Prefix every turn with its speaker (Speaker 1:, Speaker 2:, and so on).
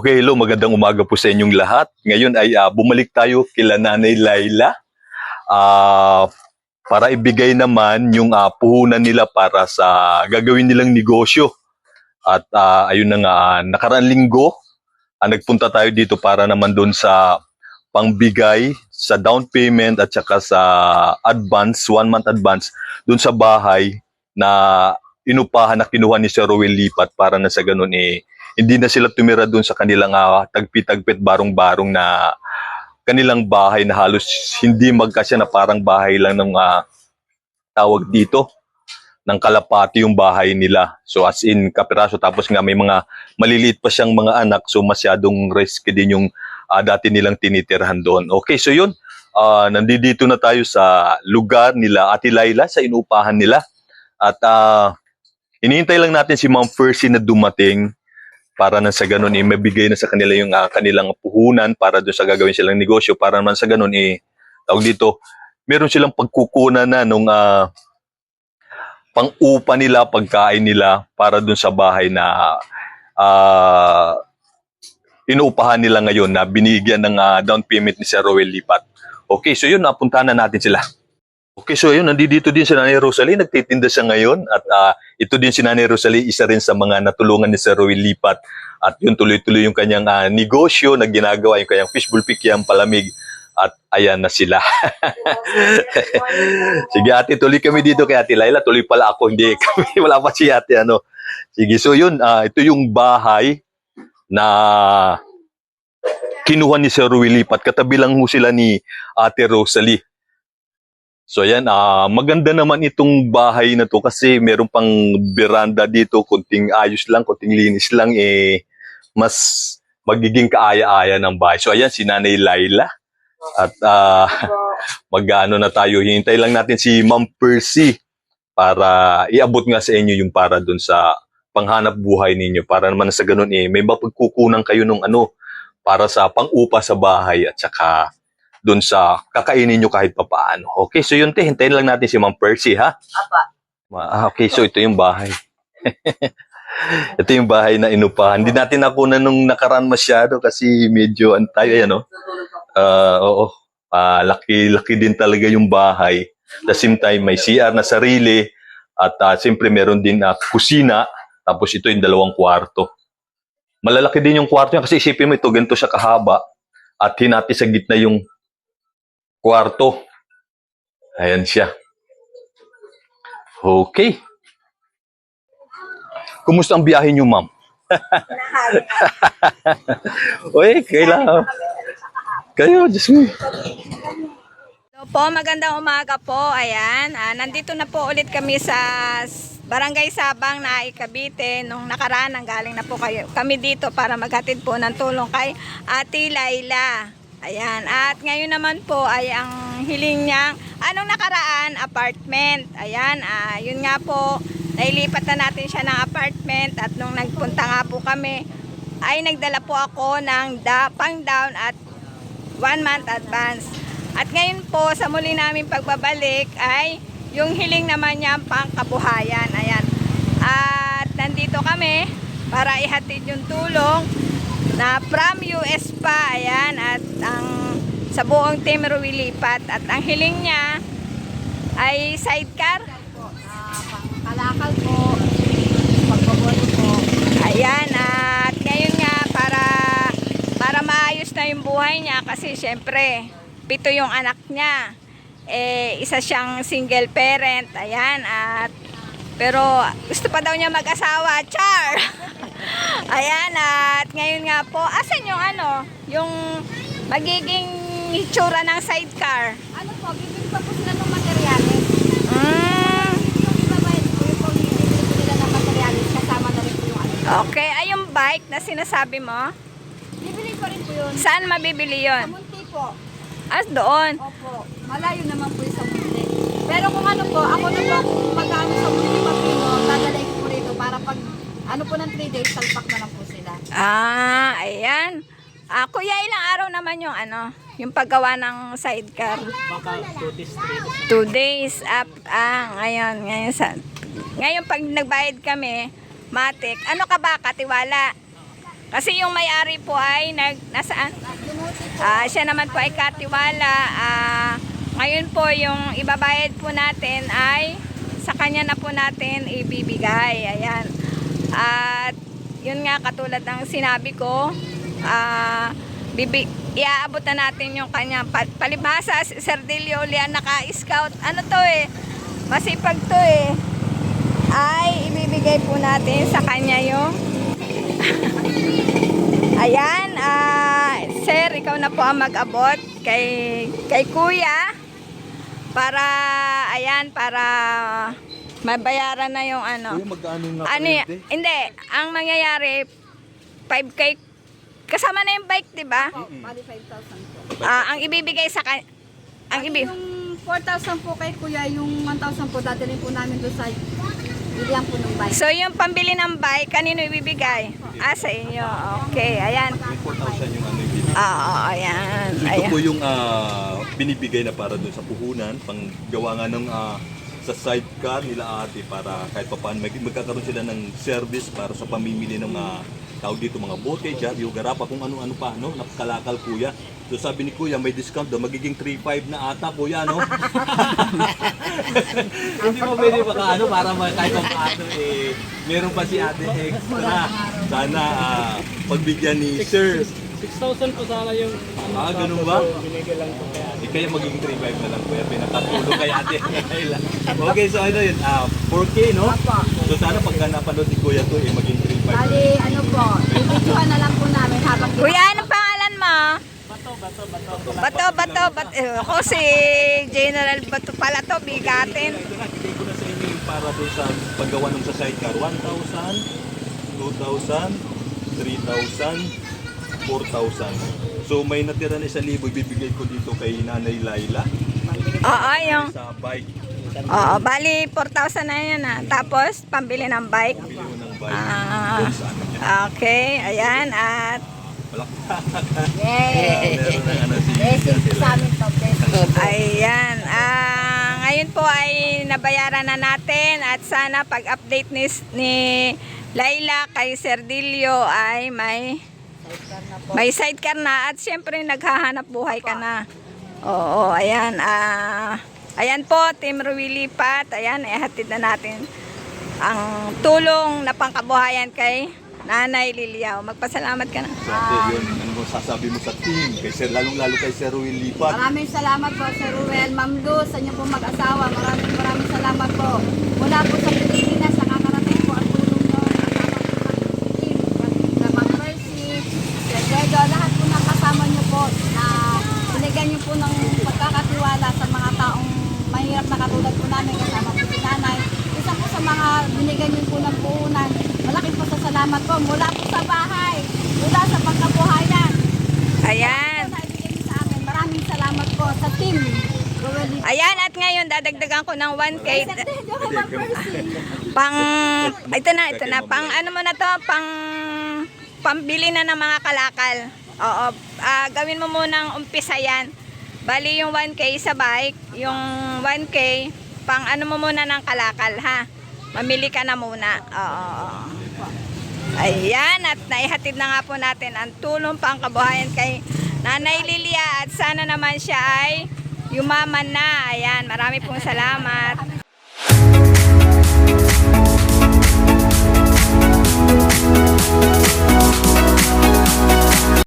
Speaker 1: Okay, hello, magandang umaga po sa inyong lahat. Ngayon ay bumalik tayo kila Nanay Laila para ibigay naman yung puhunan nila para sa gagawin nilang negosyo. At ayun na nga, nakaraang linggo, nagpunta tayo dito para naman doon sa pangbigay sa down payment at saka sa advance, 1 month advance, doon sa bahay na inupahan na kinuha ni Sir Roel Lipat para na sa ganun hindi na sila tumira doon sa kanilang tagpi-tagpit barong-barong na kanilang bahay na halos hindi magkasya na parang bahay lang ng tawag dito ng kalapati yung bahay nila. So as in kapiraso, tapos nga may mga maliliit pa siyang mga anak, so masyadong risky din yung dati nilang tinitirhan doon. Okay, so yun, nandito na tayo sa lugar nila Ate Laila, sa inuupahan nila. At hinihintay lang natin si Ma'am Percy na dumating para na sa ganun mabigay na sa kanila yung kanilang puhunan para doon sa gagawin silang negosyo, para naman sa ganun tawag dito, meron silang pagkukunan na nung pang-upa nila, pagkain nila para doon sa bahay na inuupahan nila ngayon na binigyan ng down payment ni Sir Roel Lipat. Okay, so yun, napuntahan na natin sila. Okay, so yun, nandito din si Nanay Rosalie, nagtitinda siya ngayon at ito din si Nanay Rosalie, isa rin sa mga natulungan ni Sir Roel Lipat at yun, tuloy-tuloy yung kanyang negosyo na ginagawa, yung kanyang fishbowl pikiang palamig at ayan na sila. Sige ate, tuloy kami dito kay Ate Laila, tuloy pala ako, hindi kami, wala pa si ate Sige, so yun, ito yung bahay na kinuha ni Sir Roel Lipat, katabi lang ho sila ni Ate Rosalie. So ayan, maganda naman itong bahay na to kasi meron pang veranda dito, kunting ayos lang, kunting linis lang, mas magiging kaaya-aya ng bahay. So ayan, si Nanay Laila. At mag-ano na tayo, hintay lang natin si Ma'am Percy para iabot nga sa inyo yung para dun sa panghanap buhay ninyo. Para naman sa ganun may mapagkukunan kayo ng para sa pang-upa sa bahay at saka doon sa kakainin nyo kahit papaano. Okay, so yun hintayin lang natin si Ma'am Percy, ha? Apa. Okay, so ito yung bahay. Ito yung bahay na inupahan. Hindi natin nakunan nung nakaraan masyado kasi medyo antay, oo. Laki din talaga yung bahay. At the same time, may CR na sarili at siyempre meron din kusina. Tapos ito yung 2 kwarto. Malalaki din yung kwarto yan kasi isipin mo ito, ganito siya kahaba at hinati sa gitna yung kwarto. Ayan siya. Okay. Kumusta ang biyahe niyo, ma'am? Uy, kailangan. Kayo, Diyos mo.
Speaker 2: Hello po, magandang umaga po. Ayan, nandito na po ulit kami sa Barangay Sabang na Cavite. Nung nakaraan, galing na po kami dito para maghatid po ng tulong kay Ate Laila. Ayan, at ngayon naman po ay ang hiling niya, anong nakaraan, apartment. Ayan, yun nga po, nailipat na natin siya ng apartment at nung nagpunta nga po kami, ay nagdala po ako ng pang down at 1 month advance. At ngayon po, sa muli namin pagbabalik ay yung hiling naman niya pang kabuhayan. Ayan, at nandito kami para ihatid yung tulong na from US pa, ayan, at sa buong team Roel Lipat. At ang hiling niya ay sidecar,
Speaker 3: Kalakal po, pagbabono po.
Speaker 2: ayan, at ngayon nga para maayos na yung buhay niya kasi syempre 7 yung anak niya, isa siyang single parent, ayan, at pero gusto pa daw niya mag-asawa, char. Ayan, at ngayon nga po, asan yung yung magiging itsura ng sidecar?
Speaker 3: Ano po, bibili pa po sila ng materyales. Ibabayad po yung bibili po nila ng materyales, kasama na rin po yung
Speaker 2: Okay, ay yung bike na sinasabi mo,
Speaker 3: Bibili ko rin po yun.
Speaker 2: saan mabibili
Speaker 3: Sa
Speaker 2: yon?
Speaker 3: Munti po.
Speaker 2: Doon.
Speaker 3: Opo, malayo naman po yung sa Munti. Pero kung ano po, ako na po kung mag-ano sa Munti Papino, dadalhin ko po rito para pag po ng 3 days, salpak na lang po sila.
Speaker 2: Ayan. Kuya, ilang araw naman yung yung paggawa ng sidecar?
Speaker 4: Baka 2 days, 3 days.
Speaker 2: 2 days up. Ngayon pag nagbayad kami, matik, ano ka ba, katiwala? Kasi yung may-ari po ay nasaan? Siya naman po ay katiwala. Ngayon po yung ibabayad po natin ay sa kanya na po natin ibibigay. Ayan. At yun nga, katulad ng sinabi ko, iaabot na natin yung kanya palibhasa. Si Sir Delio Lian naka-scout. Ano to eh? Masipag to eh. Ay ibibigay po natin sa kanya yung ayan, sir, ikaw na po ang mag-abot kay kuya para ayan, para mabayaran na yung ano.
Speaker 1: Kuya, magkano nga
Speaker 2: Ano hindi, ang mangyayari 5K kasama na yung bike, 'di ba?
Speaker 3: Bali 5,000 po.
Speaker 2: Ang ibibigay sa
Speaker 3: Yung 4,000 po kay kuya, yung 1,000 po dadalhin po namin doon sa bilihan po ng bike.
Speaker 2: So yung pambili ng bike, kanino ibibigay? Sa inyo. Okay, ayan.
Speaker 1: 4,000 yung ano yung binibigay.
Speaker 2: Ayan.
Speaker 1: So, ito
Speaker 2: Ayan.
Speaker 1: po yung binibigay na para doon sa puhunan, pang gawa nga ng sa sidecar nila ate para kahit pa paano magkakaroon sila ng service para sa pamimili ng tawag dito mga bote, jar, yung garapa, kung ano-ano pa, no? Nakalakal kuya. So sabi ni kuya, may discount daw, magiging 3,500 na ata kuya, no? Hindi mo pwede baka ano, para kahit pa paano, meron pa si ate extra. Sana pagbigyan ni sir.
Speaker 4: 6,000 po sana yung
Speaker 1: Ganun ba?
Speaker 4: binigay lang po kaya.
Speaker 1: Kaya magiging 3,500 na lang kuya, pinakatulong kay ate. Okay, so ano yun, 4K, no? So sana pagka napanood ni kuya to, maging 3,500.
Speaker 3: Bali, ano po, ibigyan na lang po namin habang
Speaker 2: Kuya, anong pangalan mo? Bato. Ako si General Bato pala to, bigatin.
Speaker 1: Ibigay ko na sa inyo yung para doon sa paggawa ng sa sidecar, 1,000, 2,000, 3,000, 4,000. So may natira na 1,000, ibibigay ko dito kay Nanay Laila.
Speaker 2: Oo, yung
Speaker 1: Sa bike.
Speaker 2: bali 4,000 na yun Tapos, pambili ng bike.
Speaker 1: Bili mo ng bike.
Speaker 2: Ah.
Speaker 1: Doon sa ano niya.
Speaker 2: Okay, ayan. At
Speaker 1: Palakpakan.
Speaker 3: Yay!
Speaker 1: Meron ng ano si
Speaker 3: Blessing po sa amin to, blessing.
Speaker 2: ayan. Ngayon po ay nabayaran na natin at sana pag-update ni Laila kay Sir Delio ay may sidecar na at syempre naghahanap buhay ka na. Oo, ayan. Ayan po, Team Ruwilipat. Ayan, ihatid na natin ang tulong na pangkabuhayan kay Nanay Liliao. Magpasalamat ka na.
Speaker 1: So, ate, yun, ano mo sasabi mo sa team? Kay Sir, lalong-lalo kay Sir Ruel Lipat.
Speaker 3: Maraming salamat po, Sir Ruel, Ma'am Luz, sa inyo po mag-asawa. Maraming salamat po. Mula po sa Pilipinas, nakakarating po ang tulong nyo. Sa Ma'am Mercy, Sir Dedo, lahat po ng kasama nyo po na binigyan nyo po ng pagkakatiwala sa mga taong mahirap na katulad po namin kasama po si Nanay. Isa po sa mga binigyan nyo po ng puhunan. Malaking po sa salamat po mula po sa bahay, mula sa pagkabuhayan.
Speaker 2: Ayan.
Speaker 3: Ito na ibigay niyo sa akin. Maraming salamat po sa team.
Speaker 2: Ayan, at ngayon dadagdagan ko ng 1K. Ito na. Pang ano mo na to, pambili na ng mga kalakal. Oo. Gawin mo munang umpisa yan. Bali yung 1K sa bike, yung 1K, pang ano mo muna ng kalakal, ha? Mamili ka na muna. Oo. Ayan, at naihatid na nga po natin ang tulong pang kabuhayan kay Nanay Lilia at sana naman siya ay yumaman na. Ayan, marami pong salamat.